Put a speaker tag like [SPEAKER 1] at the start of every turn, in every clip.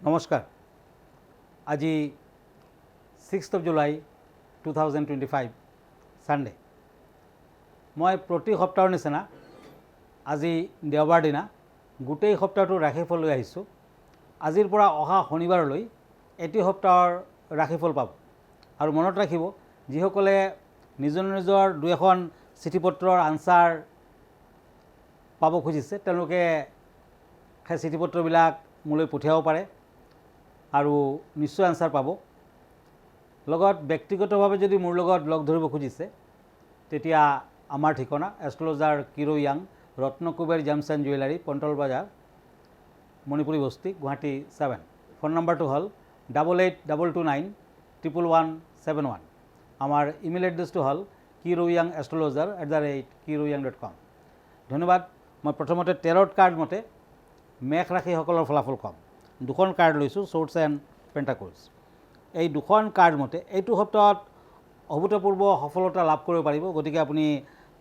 [SPEAKER 1] নমস্কাৰ। আজি 6th of July 2025 Sunday। মই প্ৰতি সপ্তাহৰ নিচিনা আজি দেওবাৰ দিনা গোটেই সপ্তাহটো ৰাশিফল লৈ আহিছোঁ। আজিৰ পৰা অহা শনিবাৰলৈ এটি সপ্তাহৰ ৰাশিফল পাব। আৰু মনত ৰাখিব, যিসকলে নিজৰ নিজৰ দুই এখন চিঠিপত্ৰৰ আনচাৰ পাব খুজিছে তেওঁলোকে সেই চিঠিপত্ৰবিলাক মোলৈ পঠিয়াব পাৰে আৰু নিশ্চয় আনচাৰ পাব। লগত ব্যক্তিগতভাৱে যদি মোৰ লগত লগ ধৰিব খুজিছে তেতিয়া আমাৰ ঠিকনা astrologer Kiro Yang, Ratnakuber gems and jewellery, Paltan Bazar, Manipuri Basti, Guwahati 7। Phone নম্বৰটো হ'ল 8822911171। আমাৰ ইমেইল এড্ৰেছটো হ'ল kiroyangastrologer@kiroyang.com। ধন্যবাদ। মই প্ৰথমতে টেৰট কাৰ্ড মতে মেষ ৰাশিসকলৰ ফলাফল ক'ম। দুখন কাৰ্ড লৈছোঁ, ছৰ্ডছ এণ্ড পেণ্টাকলছ। এই দুখন কাৰ্ড মতে এইটো সপ্তাহত অভূতপূৰ্ব সফলতা লাভ কৰিব পাৰিব, গতিকে আপুনি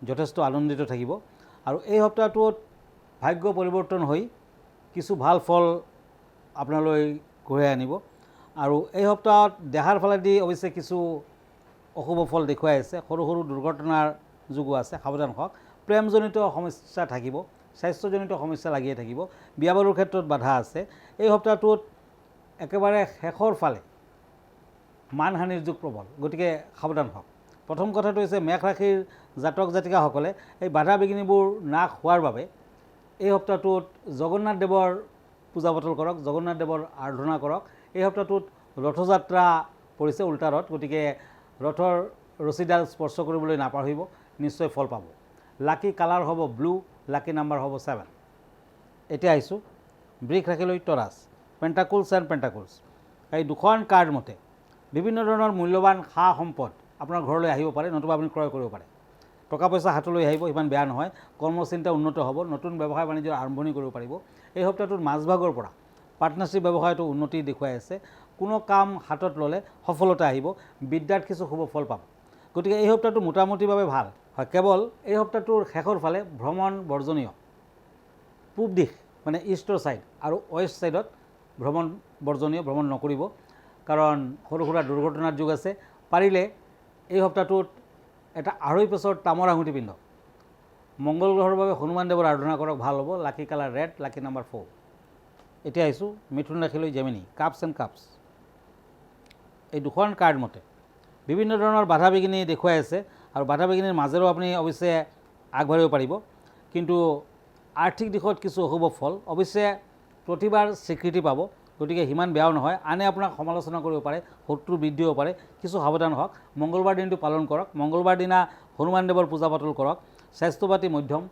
[SPEAKER 1] যথেষ্ট আনন্দিত থাকিব। আৰু এই সপ্তাহটোত ভাগ্য পৰিৱৰ্তন হৈ কিছু ভাল ফল আপোনালৈ কঢ়িয়াই আনিব। আৰু এই সপ্তাহত দেহাৰ ফালেদি অৱশ্যে কিছু অশুভ ফল দেখুৱাই আছে, সৰু সৰু দুৰ্ঘটনাৰ যোগো আছে, সাৱধান হওক। প্ৰেমজনিত সমস্যা থাকিব, স্বাস্থ্যজনিত সমস্যা লাগিয়ে থাকিব, বিয়া বাৰুৰ ক্ষেত্ৰত বাধা আছে। এই সপ্তাহটোত একেবাৰে শেষৰ ফালে মানহানিৰ যুগ প্ৰবল, গতিকে সাৱধান হওক। প্ৰথম কথাটো হৈছে মেষ ৰাশিৰ জাতক জাতিকাসকলে এই বাধা বিঘিনিবোৰ নাশ হোৱাৰ বাবে এই সপ্তাহটোত জগন্নাথ দেৱৰ পূজা পাতল কৰক, জগন্নাথ দেৱৰ আৰাধনা কৰক। এই সপ্তাহটোত ৰথযাত্ৰা পৰিছে, উল্টা ৰথ, গতিকে ৰথৰ ৰছীডাল স্পৰ্শ কৰিবলৈ নাপাহৰিব, নিশ্চয় ফল পাব। লাকি কালাৰ হ'ব ব্লু, লাকি নাম্বাৰ হ'ব 7। এতিয়া আহিছোঁ বৃষ ৰাশিলৈ টৰাছ, পেণ্টাকলছ এণ্ড পেণ্টাকলছ। এই দুখন কাৰ্ড মতে বিভিন্ন ধৰণৰ মূল্যৱান সা সম্পদ আপোনাৰ ঘৰলৈ আহিব পাৰে, নতুবা আপুনি ক্ৰয় কৰিব পাৰে। টকা পইচা হাতলৈ আহিব, ইমান বেয়া নহয়। কৰ্মচিন্তা উন্নত হ'ব, নতুন ব্যৱসায় বাণিজ্যৰ আৰম্ভণি কৰিব পাৰিব। এই সপ্তাহটোত মাজভাগৰ পৰা পাৰ্টনাৰশ্বিপ ব্যৱসায়টো উন্নতি দেখুৱাই আছে। কোনো কাম হাতত ল'লে সফলতা আহিব, বিদ্যাত কিছু শুভ ফল পাব। গতিকে এই সপ্তাহটো মোটামুটিভাৱে ভাল হয়। কেৱল এই সপ্তাহটোৰ শেষৰ ফালে ভ্ৰমণ বৰ্জনীয়। পূব দিশ মানে ইষ্টৰ ছাইড আৰু ৱেষ্ট ছাইডত ভ্ৰমণ বৰ্জনীয়, ভ্ৰমণ নকৰিব, কাৰণ সৰু সুৰা দুৰ্ঘটনাৰ যুগ আছে। পাৰিলে এই সপ্তাহটোত এটা 2.5 পেচৰ তামৰ আঙুঠি পিন্ধক। মংগল গ্ৰহৰ বাবে হনুমান দেৱৰ আৰাধনা কৰক, ভাল হ'ব। লাকি কালাৰ ৰেড, লাকি নাম্বাৰ 4। এতিয়া আহিছোঁ মিথুন ৰাশিলৈ জেমিনি, কাপছ এণ্ড কাপছ। এই দুখন কাৰ্ড মতে বিভিন্ন ধৰণৰ বাধা বিঘিনি দেখুৱাই আছে, আৰু বাধা বিঘিনিৰ মাজেৰেও আপুনি অৱশ্যে আগবাঢ়িব পাৰিব। কিন্তু আৰ্থিক দিশত কিছু অশুভ ফল, অৱশ্যে প্ৰতিবাৰ স্বীকৃতি পাব, গতিকে সিমান বেয়াও নহয়। আনে আপোনাক সমালোচনা কৰিব পাৰে, শত্ৰু বৃদ্ধি হ'ব পাৰে, কিছু সাৱধান হওক। মংগলবাৰ দিনটো পালন কৰক, মংগলবাৰ দিনা হনুমান দেৱৰ পূজা পাতল কৰক। স্বাস্থ্য পাতি মধ্যম।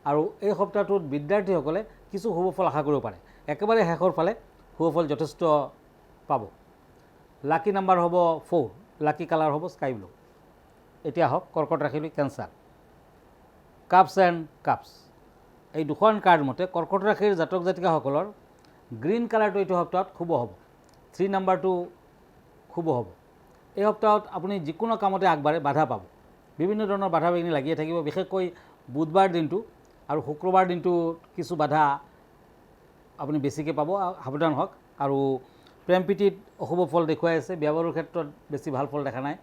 [SPEAKER 1] আৰু এই সপ্তাহটোত বিদ্যাৰ্থীসকলে কিছু শুভ ফল আশা কৰিব পাৰে। একেবাৰে শেষৰ ফালে শুভ ফল যথেষ্ট পাব। লাকি নাম্বাৰ হ'ব 4, লাকি কালাৰ হ'ব স্কাই ব্লু। এতিয়া আহক কৰ্কট ৰাশিলৈ কেঞ্চাৰ, কাপছ এণ্ড কাপছ। এই দুখন কাৰ্ড মতে কৰ্কট ৰাশিৰ জাতক জাতিকাসকলৰ গ্ৰীণ কালাৰটো এইটো সপ্তাহত শুভ হ'ব, 3 নাম্বাৰটো শুভ হ'ব। এই সপ্তাহত আপুনি যিকোনো কামতে আগবাঢ়ে বাধা পাব, বিভিন্ন ধৰণৰ বাধা বিঘিনি লাগিয়ে থাকিব। বিশেষকৈ বুধবাৰ দিনটো আৰু শুক্ৰবাৰ দিনটো কিছু বাধা আপুনি বেছিকৈ পাব, সাৱধান হওক। আৰু প্ৰেম প্ৰীতিত অশুভ ফল দেখুৱাই আছে, বিয়া বাৰুৰ ক্ষেত্ৰত বেছি ভাল ফল দেখা নাই।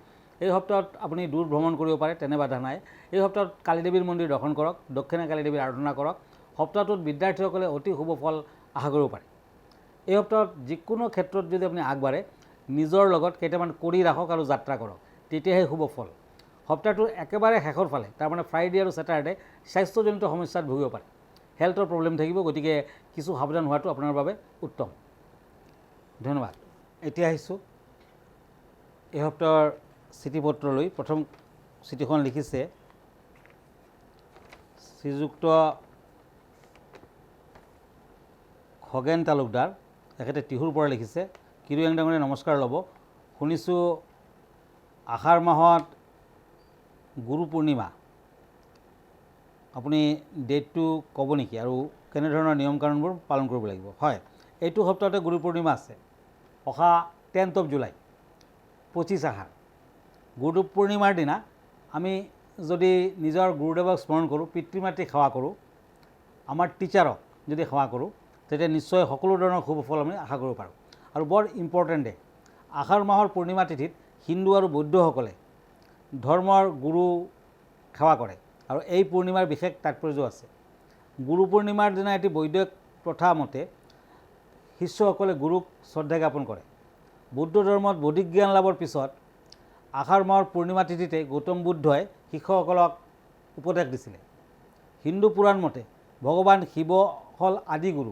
[SPEAKER 1] এই সপ্তাহত আপুনি দূৰ ভ্ৰমণ কৰিব পাৰে, তেনে বাধা নাই। এই সপ্তাহত কালীদেৱীৰ মন্দিৰ দৰ্শন কৰক, দক্ষিণে কালীদেৱীৰ আৰাধনা কৰক। সপ্তাহটোত বিদ্যাৰ্থীসকলে অতি শুভ ফল আশা কৰিব পাৰে। এই সপ্তাহত যিকোনো ক্ষেত্ৰত যদি আপুনি আগবাঢ়ে নিজৰ লগত কেইটামান কৰি ৰাখক আৰু যাত্ৰা কৰক, তেতিয়াহে শুভ ফল। সপ্তাহটোৰ একেবাৰে শেষৰ ফালে, তাৰমানে ফ্ৰাইডে আৰু ছেটাৰডে, স্বাস্থ্যজনিত সমস্যাত ভুগিব পাৰে, হেল্থৰ প্ৰব্লেম থাকিব, গতিকে কিছু সাৱধান হোৱাটো আপোনাৰ বাবে উত্তম। ধন্যবাদ। এতিয়া আহিছোঁ এই সপ্তাহৰ চিঠিপত্ৰলৈ। প্ৰথম চিঠিখন লিখিছে শ্ৰীযুক্ত খগেন তালুকদাৰ, তেখেতে টিহুৰ পৰা লিখিছে। কিৰো য়াং ডাঙৰীয়া নমস্কাৰ ল'ব। শুনিছোঁ আহাৰ মাহত গুৰু পূৰ্ণিমা, আপুনি ডেটটো ক'ব নেকি আৰু কেনেধৰণৰ নিয়ম কানুনবোৰ পালন কৰিব লাগিব? হয়, এইটো সপ্তাহতে গুৰু পূৰ্ণিমা আছে, অহা 10th of July, 25 আহাৰ। গুৰু পূৰ্ণিমাৰ দিনা আমি যদি নিজৰ গুৰুদেৱক স্মৰণ কৰোঁ, পিতৃ মাতৃক সেৱা কৰোঁ, আমাৰ টিচাৰক যদি সেৱা কৰোঁ, তেতিয়া নিশ্চয় সকলো ধৰণৰ শুভ ফল আমি আশা কৰিব পাৰোঁ। আৰু বৰ ইম্পৰ্টেণ্ট ডে। আহাৰ মাহৰ পূৰ্ণিমা তিথিত হিন্দু আৰু বৌদ্ধসকলে ধৰ্মৰ গুৰু সেৱা কৰে আৰু এই পূৰ্ণিমাৰ বিশেষ তাৎপৰ্য আছে। গুৰু পূৰ্ণিমাৰ দিনা এটি বৈদিক প্ৰথা মতে শিষ্যসকলে গুৰুক শ্ৰদ্ধা জ্ঞাপন কৰে। বৌদ্ধ ধৰ্মত বৌদ্ধিক জ্ঞান লাভৰ পিছত আহাৰ মাহৰ পূৰ্ণিমা তিথিতে গৌতম বুদ্ধই শিষ্যসকলক উপদেশ দিছিলে। হিন্দু পুৰাণ মতে ভগৱান শিৱ হ'ল আদি গুৰু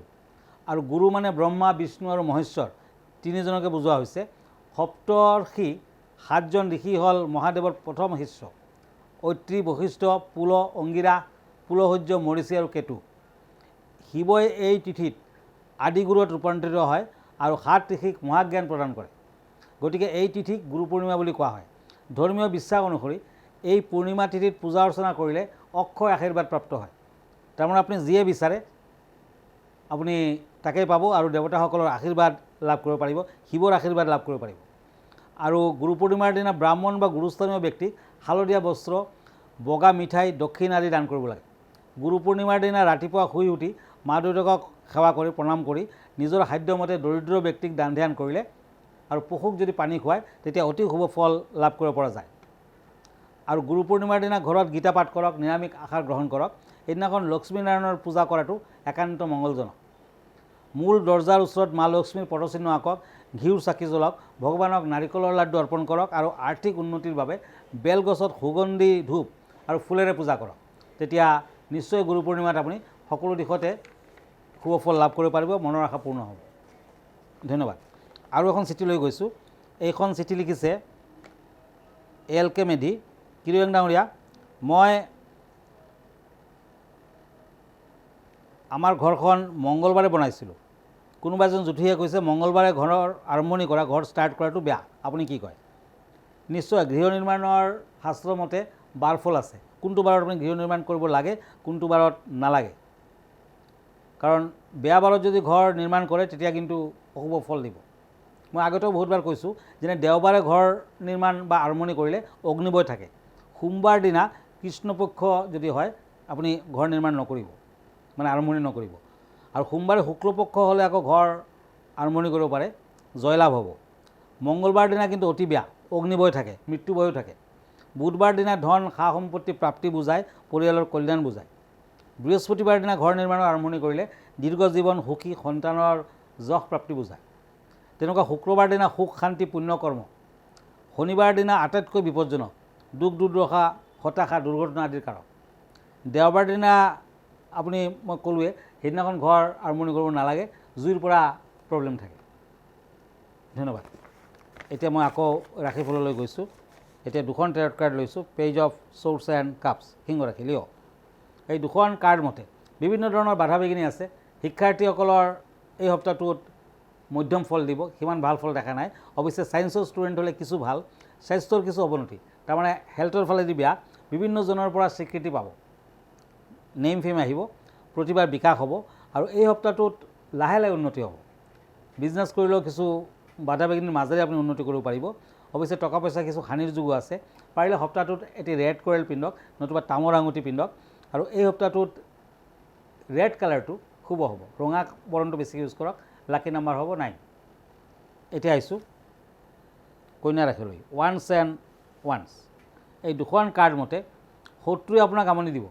[SPEAKER 1] আৰু গুৰু মানে ব্ৰহ্মা, বিষ্ণু আৰু মহেশ্বৰ তিনিজনকে বুজোৱা হৈছে। সপ্তৰ্ষি 7জন ঋষি হ'ল মহাদেৱৰ প্ৰথম শিষ্য। ঐত্ৰী, বশিষ্ঠ, পুল, অংগিৰা, পুলহস্য, মৰিচী আৰু কেতু। শিৱই এই তিথিত আদিগুৰুত ৰূপান্তৰিত হয় আৰু 7 ঋষিক মহাজ্ঞান প্ৰদান কৰে। গতিকে এই তিথিক গুৰু পূৰ্ণিমা বুলি কোৱা হয়। ধৰ্মীয় বিশ্বাস অনুসৰি এই পূৰ্ণিমা তিথিত পূজা অৰ্চনা কৰিলে অক্ষয় আশীৰ্বাদ প্ৰাপ্ত হয়। তাৰমানে আপুনি যিয়ে বিচাৰে আপুনি তাকেই পাব আৰু দেৱতাসকলৰ আশীৰ্বাদ লাভ কৰিব পাৰিব, শিৱৰ আশীৰ্বাদ লাভ কৰিব পাৰিব। আৰু গুৰু পূৰ্ণিমাৰ দিনা ব্ৰাহ্মণ বা গুৰুস্থানীয় ব্যক্তিক হালধীয়া বস্ত্ৰ, বগা মিঠাই, দক্ষিণ আদি দান কৰিব লাগে। গুৰু পূৰ্ণিমাৰ দিনা ৰাতিপুৱা শুই উঠি মা দেউতাকক সেৱা কৰি প্ৰণাম কৰি নিজৰ সাধ্যমতে দৰিদ্ৰ ব্যক্তিক দান ধ্যান কৰিলে আৰু পশুক যদি পানী খুৱায় তেতিয়া অতি শুভ ফল লাভ কৰিব পৰা যায়। আৰু গুৰু পূৰ্ণিমাৰ দিনা ঘৰত গীতা পাঠ কৰক, নিৰামিষ আহাৰ গ্ৰহণ কৰক। সেইদিনাখন লক্ষ্মীনাৰায়ণৰ পূজা কৰাটো একান্ত মংগলজনক। মূল দৰ্জাৰ ওচৰত মা লক্ষ্মীৰ পদচিহ্ন আঁকক, ঘিউৰ চাকি জ্বলাওক, ভগৱানক নাৰিকলৰ লাড্ডু অৰ্পণ কৰক আৰু আৰ্থিক উন্নতিৰ বাবে বেলগছত সুগন্ধি ধূপ আৰু ফুলেৰে পূজা কৰক। তেতিয়া নিশ্চয় গুৰু পূৰ্ণিমাত আপুনি সকলো দিশতে শুভ ফল লাভ কৰিব পাৰিব, মনৰ আশা পূৰ্ণ হ'ব। ধন্যবাদ। আৰু এখন চিঠি লৈ গৈছোঁ। এইখন চিঠি লিখিছে LK মেধি। কিৰিয়ং ডাঙৰীয়া, মই আমাৰ ঘৰখন মংগলবাৰে বনাইছিলোঁ। কোনোবা এজন জুঠিয়ে কৈছে মংগলবাৰে ঘৰৰ আৰম্ভণি কৰা, ঘৰ ষ্টাৰ্ট কৰাটো বেয়া, আপুনি কি কয়? নিশ্চয় গৃহ নিৰ্মাণৰ শাস্ত্ৰ মতে বাৰফল আছে। কোনটো বাৰত আপুনি গৃহ নিৰ্মাণ কৰিব লাগে, কোনটো বাৰত নালাগে। কাৰণ বেয়া বাৰত যদি ঘৰ নিৰ্মাণ কৰে তেতিয়া কিন্তু অশুভ ফল দিব। মই আগতেও বহুতবাৰ কৈছোঁ, যেনে দেওবাৰে ঘৰ নিৰ্মাণ বা আৰম্ভণি কৰিলে অগ্নিবয় থাকে। সোমবাৰ দিনা কৃষ্ণপক্ষ যদি হয় আপুনি ঘৰ নিৰ্মাণ নকৰিব, মানে আৰম্ভণি নকৰিব। আৰু সোমবাৰে শুক্লপক্ষ হ'লে আকৌ ঘৰ আৰম্ভণি কৰিব পাৰে, জয়লাভ হ'ব। মংগলবাৰ দিনা কিন্তু অতি বেয়া, অগ্নিবয় থাকে, মৃত্যুবয়ো থাকে। বুধবাৰ দিনা ধন সা সম্পত্তি প্ৰাপ্তি বুজায়, পৰিয়ালৰ কল্যাণ বুজায়। বৃহস্পতিবাৰ দিনা ঘৰ নিৰ্মাণৰ আৰম্ভণি কৰিলে দীৰ্ঘ জীৱন, সুখী সন্তানৰ যশ প্ৰাপ্তি বুজায়। তেনেকুৱা শুক্ৰবাৰ দিনা সুখ শান্তি পুণ্যকৰ্ম। শনিবাৰ দিনা আটাইতকৈ বিপদজনক, দুখ দুৰ্দশা, হতাশা, দুৰ্ঘটনা আদিৰ কাৰক। দেওবাৰ দিনা আপুনি মই ক'লোৱে সেইদিনাখন ঘৰ আৰম্ভণি কৰিব নালাগে, জুইৰ পৰা প্ৰব্লেম থাকে। ধন্যবাদ। এতিয়া মই আকৌ ৰাশিফললৈ গৈছোঁ। এতিয়া দুখন টেৰট কাৰ্ড লৈছোঁ, page of swords and cups, সিংহ ৰাশি, লিঅ'। এই দুখন কাৰ্ড মতে বিভিন্ন ধৰণৰ বাধা বিঘিনি আছে। শিক্ষাৰ্থীসকলৰ এই সপ্তাহটোত মধ্যম ফল দিব, সিমান ভাল ফল দেখা নাই। অৱশ্যে ছায়েন্সৰ ষ্টুডেণ্ট হ'লে কিছু ভাল, স্বাস্থ্যৰ কিছু অৱনতি, তাৰমানে হেল্থৰ ফালেদি বেয়া। বিভিন্নজনৰ পৰা স্বীকৃতি পাব, নেম ফেম আহিব, প্ৰতিভাৰ বিকাশ হ'ব আৰু এই সপ্তাহটোত লাহে লাহে উন্নতি হ'ব। বিজনেছ কৰিলেও কিছু বাধা বিঘিনিৰ মাজেৰে আপুনি উন্নতি কৰিব পাৰিব। অৱশ্যে টকা পইচা কিছু হানিৰ যোগো আছে। পাৰিলে সপ্তাহটোত এটি ৰেড কৰেল পিন্ধক, নতুবা তামৰ আঙুঠি পিন্ধক। আৰু এই সপ্তাহটোত ৰেড কালাৰটো শুভ হ'ব, ৰঙা বৰণটো বেছিকৈ ইউজ কৰক। লাকি নাম্বাৰ হ'ব 9। এতিয়া আহিছোঁ কন্যা ৰাশিলৈ, ওৱান্স এণ্ড ওৱান্স। এই দুখন কাৰ্ড মতে শত্ৰুৱে আপোনাক আমনি দিব,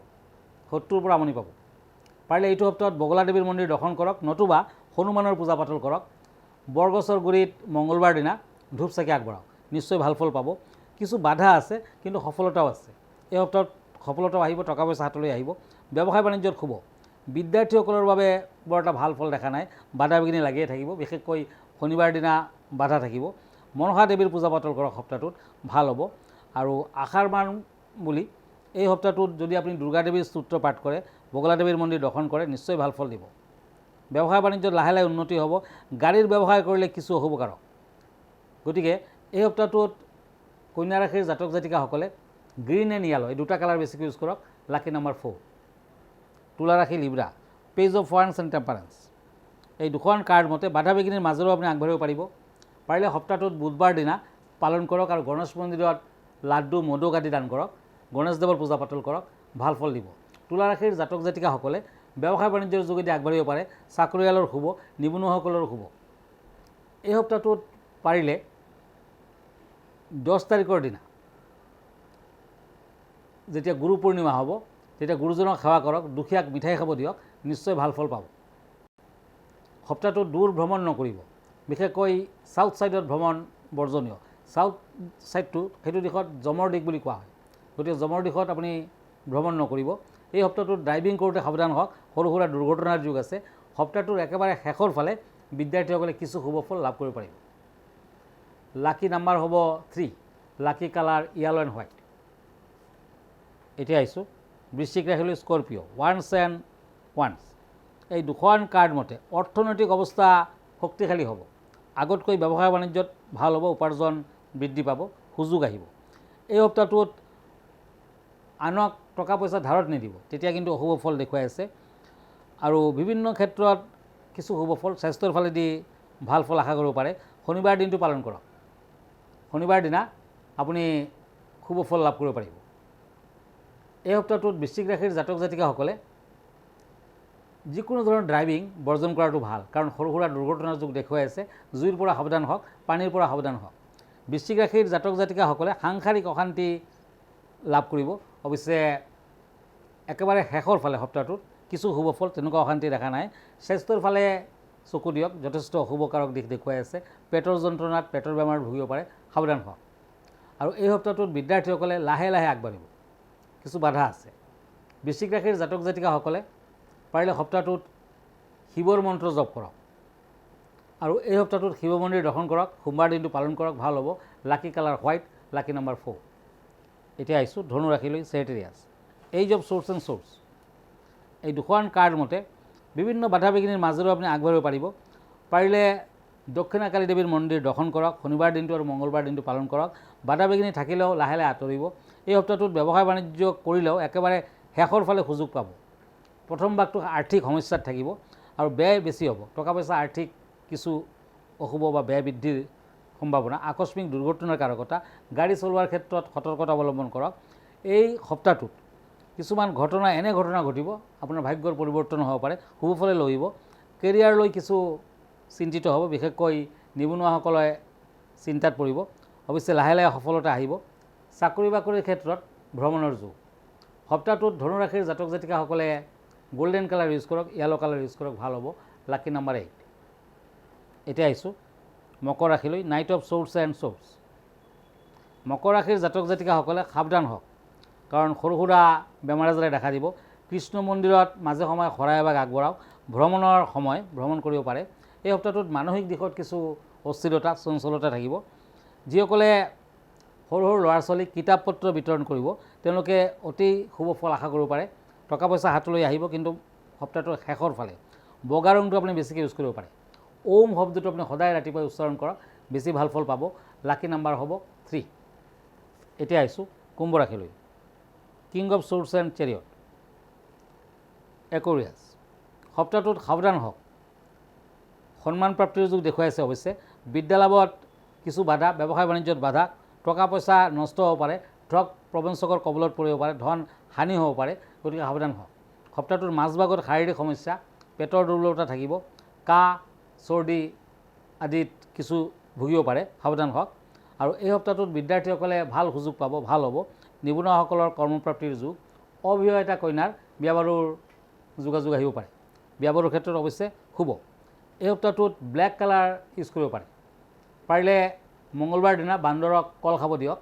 [SPEAKER 1] শত্ৰুৰ পৰা আমনি পাব। পাৰিলে এইটো সপ্তাহত বগলা দেৱীৰ মন্দিৰ দৰ্শন কৰক, নতুবা হনুমানৰ পূজা পাতল কৰক। বৰগছৰ গুৰিত মংগলবাৰ দিনা ধূপ চাকি আগবঢ়াওক, নিশ্চয় ভাল ফল পাব। কিছু বাধা আছে কিন্তু সফলতাও আছে। এই সপ্তাহত সফলতাও আহিব, টকা পইচা হাতলৈ আহিব। ব্যৱসায় বাণিজ্যত শুভ। বিদ্যাৰ্থীসকলৰ বাবে বৰ এটা ভাল ফল দেখা নাই, বাধা বিঘিনি লাগিয়ে থাকিব। বিশেষকৈ শনিবাৰ দিনা বাধা থাকিব। মনসা দেৱীৰ পূজা পাতল কৰক, সপ্তাহটোত ভাল হ'ব। আৰু আষাৰ মাহ বুলি এই সপ্তাহটোত যদি আপুনি দুৰ্গা দেৱীৰ স্তোত্ৰ পাঠ কৰে, বগলা দেৱীৰ মন্দিৰ দৰ্শন কৰে, নিশ্চয় ভাল ফল দিব। ব্যৱসায় বাণিজ্যত লাহে লাহে উন্নতি হ'ব। গাড়ীৰ ব্যৱসায় কৰিলে কিছু অশুভকাৰক। গতিকে এই সপ্তাহটোত কন্যা ৰাশিৰ জাতক জাতিকাসকলে গ্ৰীণ এণ্ড য়েলো এই দুটা কালাৰ বেছিকৈ ইউজ কৰক। Lucky number 4। তুলা ৰাশি, লিব্ৰা, পেজ অফ ওৱান্স এণ্ড টেম্পাৰেন্স। এই দুখন কাৰ্ড মতে বাধা বিঘিনিৰ মাজেৰেও আপুনি আগবাঢ়িব পাৰিব। পাৰিলে সপ্তাহটোত বুধবাৰ দিনা পালন কৰক আৰু গণেশ মন্দিৰত লাড্ডু, মদক আদি দান কৰক। গণেশদেৱৰ পূজা পাতল কৰক, ভাল ফল দিব। তুলা ৰাশিৰ জাতক জাতিকাসকলে ব্যৱসায় বাণিজ্যৰ যোগেদি আগবাঢ়িব পাৰে। চাকৰিয়ালৰ শুভ, নিবনুৱাসকলৰ শুভ। এই সপ্তাহটোত পাৰিলে 10 তাৰিখৰ দিনা যেতিয়া গুৰু পূৰ্ণিমা হ'ব তেতিয়া গুৰুজনক সেৱা কৰক, দুখীয়াক মিঠাই খাব দিয়ক, নিশ্চয় ভাল ফল পাব। সপ্তাহটোত দূৰ ভ্ৰমণ নকৰিব, বিশেষকৈ চাউথ ছাইডত ভ্ৰমণ বৰ্জনীয়। চাউথ ছাইডটো সেইটো দিশত যমৰ দিশ বুলি কোৱা হয়, গতিকে যমৰ দিশত আপুনি ভ্ৰমণ নকৰিব। এই সপ্তাহটোত ড্ৰাইভিং কৰোঁতে সাৱধান হওক, সৰু সুৰা দুৰ্ঘটনাৰ যুগ আছে। সপ্তাহটোৰ একেবাৰে শেষৰ ফালে বিদ্যাৰ্থীসকলে কিছু শুভ ফল লাভ কৰিব পাৰিব। লাকি নাম্বাৰ হ'ব 3, লাকি কালাৰ য়েলো এণ্ড হোৱাইট। এতিয়া আহিছোঁ বৃশ্চিক ৰাশিলৈ স্কৰপিঅ', ওৱান্স এণ্ড ওৱান্স। এই দুখন কাৰ্ড মতে অৰ্থনৈতিক অৱস্থা শক্তিশালী হ'ব, আগতকৈ ব্যৱসায় বাণিজ্যত ভাল হ'ব, উপাৰ্জন বৃদ্ধি পাব, সুযোগ আহিব। এই সপ্তাহটোত আনক টকা পইচা ধাৰত নিদিব, তেতিয়া কিন্তু অশুভ ফল দেখুৱাই আছে। আৰু বিভিন্ন ক্ষেত্ৰত কিছু শুভ ফল, স্বাস্থ্যৰ ফালেদি ভাল ফল আশা কৰিব পাৰে। শনিবাৰ দিনটো পালন কৰক, শনিবাৰ দিনা আপুনি শুভ ফল লাভ কৰিব পাৰিব। এই সপ্তাহটোত বৃশ্চিক ৰাশিৰ জাতক জাতিকাসকলে যিকোনো ধৰণৰ ড্ৰাইভিং বৰ্জন কৰাটো ভাল, কাৰণ সৰু সুৰা দুৰ্ঘটনাৰ যুগ দেখুৱাই আছে। জুইৰ পৰা সাৱধান হওক, পানীৰ পৰা সাৱধান হওক। বৃশ্চিক ৰাশিৰ জাতক জাতিকাসকলে সাংসাৰিক অশান্তি লাভ কৰিব। অৱশ্যে একেবাৰে শেষৰ ফালে সপ্তাহটোত কিছু শুভ ফল, তেনেকুৱা অশান্তি দেখা নাই। স্বাস্থ্যৰ ফালে চকু দিয়ক, যথেষ্ট অশুভকাৰক দিশ দেখুৱাই আছে। পেটৰ যন্ত্ৰণাত, পেটৰ বেমাৰত ভুগিব পাৰে, সাৱধান হওক। আৰু এই সপ্তাহটোত বিদ্যাৰ্থীসকলে লাহে লাহে আগবাঢ়িব, কিছু বাধা আছে। বৃশ্চিক ৰাশিৰ জাতক জাতিকাসকলে পাৰিলে সপ্তাহটোত শিৱৰ মন্ত্ৰ জপ কৰক, আৰু এই সপ্তাহটোত শিৱ মন্দিৰ দৰ্শন কৰক, সোমবাৰ দিনটো পালন কৰক, ভাল হ'ব। Lucky colour white, lucky number 4। এতিয়া আহিছোঁ ধনু ৰাশিলৈ, Sagittarius, ace of swords and swords. এই দুখন কাৰ্ড মতে বিভিন্ন বাধা বিঘিনিৰ মাজেৰেও আপুনি আগবাঢ়িব পাৰিব। পাৰিলে দক্ষিণাকালী দেৱীৰ মন্দিৰ দৰ্শন কৰক, শনিবাৰ দিনটো আৰু মংগলবাৰ দিনটো পালন কৰক। বাধা বিঘিনি থাকিলেও লাহে লাহে আঁতৰিব। এই সপ্তাহটোত ব্যৱসায় বাণিজ্য কৰিলেও একেবাৰে শেষৰ ফালে সুযোগ পাব। প্ৰথম ভাগটো আৰ্থিক সমস্যাত থাকিব আৰু ব্যয় বেছি হ'ব, টকা পইচা আৰ্থিক কিছু অশুভ বা ব্যয় বৃদ্ধিৰ সম্ভাৱনা। আকস্মিক দুৰ্ঘটনাৰ কাৰকতা, গাড়ী চলোৱাৰ ক্ষেত্ৰত সতৰ্কতা অৱলম্বন কৰক। এই সপ্তাহটোত কিছুমান ঘটনা, এনে ঘটনা ঘটিব আপোনাৰ ভাগ্যৰ পৰিৱৰ্তন হ'ব পাৰে, শুভ ফলে লহিব। কেৰিয়াৰ লৈ কিছু চিন্তিত হ'ব, বিশেষকৈ নিবনুৱাসকলে চিন্তাত পৰিব। অৱশ্যে লাহে লাহে সফলতা আহিব। চাকৰি বাকৰিৰ ক্ষেত্ৰত ভ্ৰমণৰ যুগ। সপ্তাহটোত ধনুৰাশিৰ জাতক জাতিকাসকলে গোল্ডেন কালাৰ ইউজ কৰক, য়েলো কালাৰ ইউজ কৰক, ভাল হ'ব। Lucky number 8। এতিয়া আহিছোঁ মকৰ ৰাশিলৈ, knight of swords and swords. মকৰ ৰাশিৰ জাতক জাতিকাসকলে সাৱধান হওক, কাৰণ সৰু সুৰা বেমাৰ আজাৰে দেখা দিব। কৃষ্ণ মন্দিৰত মাজে সময়ে শৰাই এভাগ আগবঢ়াওক। ভ্ৰমণৰ সময় ভ্ৰমণ কৰিব পাৰে। এই সপ্তাহটোত মানসিক দিশত কিছু অস্থিৰতা, চঞ্চলতা থাকিব। যিসকলে সৰু সৰু ল'ৰা ছোৱালীক কিতাপ পত্ৰ বিতৰণ কৰিব, তেওঁলোকে অতি শুভ ফল আশা কৰিব পাৰে। টকা পইচা হাতলৈ আহিব, কিন্তু সপ্তাহটোৰ শেষৰ ফালে বগা ৰংটো আপুনি বেছিকৈ ইউজ কৰিব পাৰে। ওম শব্দটো আপুনি সদায় ৰাতিপুৱাই উচ্চাৰণ কৰক, বেছি ভাল ফল পাব। লাকি নাম্বাৰ হ'ব 3। এতিয়া আহিছোঁ কুম্ভ ৰাশিলৈ, কিং অফ চ'ৰ্চ এণ্ড চেৰিয়ট, একুৰিয়াছ। সপ্তাহটোত সাৱধান হওক, সন্মান প্ৰাপ্তিৰ যুগ দেখুৱাইছে। অৱশ্যে বিদ্যালাভত কিছু বাধা, ব্যৱসায় বাণিজ্যত বাধা, টকা পইচা নষ্ট হ'ব পাৰে, ঠগ প্ৰবঞ্চকৰ কবলত পৰিব পাৰে, ধন হানি হ'ব পাৰে, গতিকে সাৱধান হওক। সপ্তাহটোৰ মাজভাগত শাৰীৰিক সমস্যা, পেটৰ দুৰ্বলতা থাকিব, কাহ চৰ্দি আদিত কিছু ভুগিব পাৰে, সাৱধান হওক। আৰু এই সপ্তাহটোত বিদ্যাৰ্থীসকলে ভাল সুযোগ পাব, ভাল হ'ব। নিবনুৱাসকলৰ কৰ্মপ্ৰাপ্তিৰ যুগ। অবিবাহিতা কন্যাৰ বিয়া বাৰুৰ যোগাযোগ আহিব পাৰে, বিয়া বাৰুৰ ক্ষেত্ৰত অৱশ্যে শুভ। এই সপ্তাহটোত ব্লেক কালাৰ ইউজ কৰিব পাৰে। পাৰিলে মংগলবাৰ দিনা বান্দৰক কল খাব দিয়ক।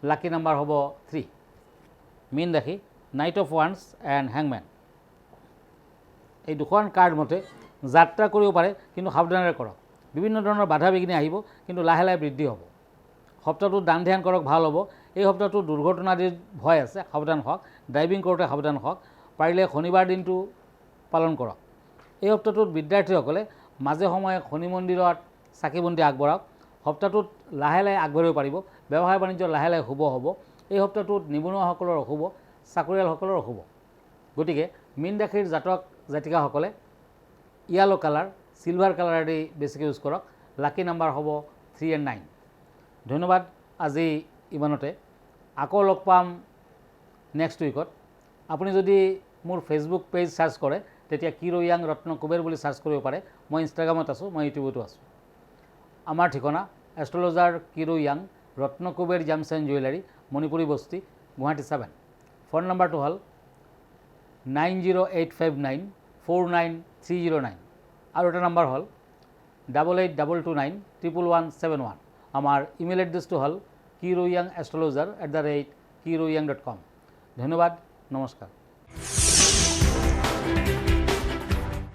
[SPEAKER 1] লাকি নাম্বাৰ হ'ব 3। মীন ৰাশি, নাইট অফ ওৱান্স এণ্ড হেংমেন। এই দুখন কাৰ্ড মতে যাত্ৰা কৰিব পাৰে, কিন্তু সাৱধানেৰে কৰক। বিভিন্ন ধৰণৰ বাধা বিঘিনি আহিব, কিন্তু লাহে লাহে বৃদ্ধি হ'ব। সপ্তাহটোত দান ধ্যান কৰক, ভাল হ'ব। এই সপ্তাহটোত দুৰ্ঘটনা আদিৰ ভয় আছে, সাৱধান হওক। ড্ৰাইভিং কৰোঁতে সাৱধান হওক। পাৰিলে শনিবাৰ দিনটো পালন কৰক। এই সপ্তাহটোত বিদ্যাৰ্থীসকলে মাজে সময়ে শনি মন্দিৰত চাকি বন্তি আগবঢ়াওক। সপ্তাহটোত লাহে লাহে আগবাঢ়িব পাৰিব। ব্যৱসায় বাণিজ্য লাহে লাহে শুভ হ'ব। এই সপ্তাহটোত নিবনুৱাসকলৰ অশুভ, চাকৰিয়ালসকলৰ অশুভ। গতিকে মীন ৰাশিৰ জাতক জাতিকাসকলে য়েলো কালাৰ, চিলভাৰ কালাৰ আদি বেছিকৈ ইউজ কৰক। লাকি নাম্বাৰ হ'ব 3 and 9। ধন্যবাদ। আজি ইমানতে, আকৌ লগ পাম নেক্সট উইকত। আপুনি যদি মোৰ ফেচবুক পেজ চাৰ্চ কৰে, তেতিয়া কিৰো য়াং ৰত্ন কুবেৰ বুলি চাৰ্চ কৰিব পাৰে। মই ইনষ্টাগ্ৰামত আছোঁ, মই ইউটিউবতো আছোঁ। আমাৰ ঠিকনা astrologer Kiro Yang, Ratnakuber gems and jewellery, Manipuri Basti, Guwahati 7। Phone নম্বৰটো হ'ল 9085949309 আৰু এটা নম্বৰ হ'ল 8822911171। আমাৰ ইমেইল এড্ৰেছটো হ'ল kiroyangastrologer@kiroyang.com। ধন্যবাদ, নমস্কাৰ।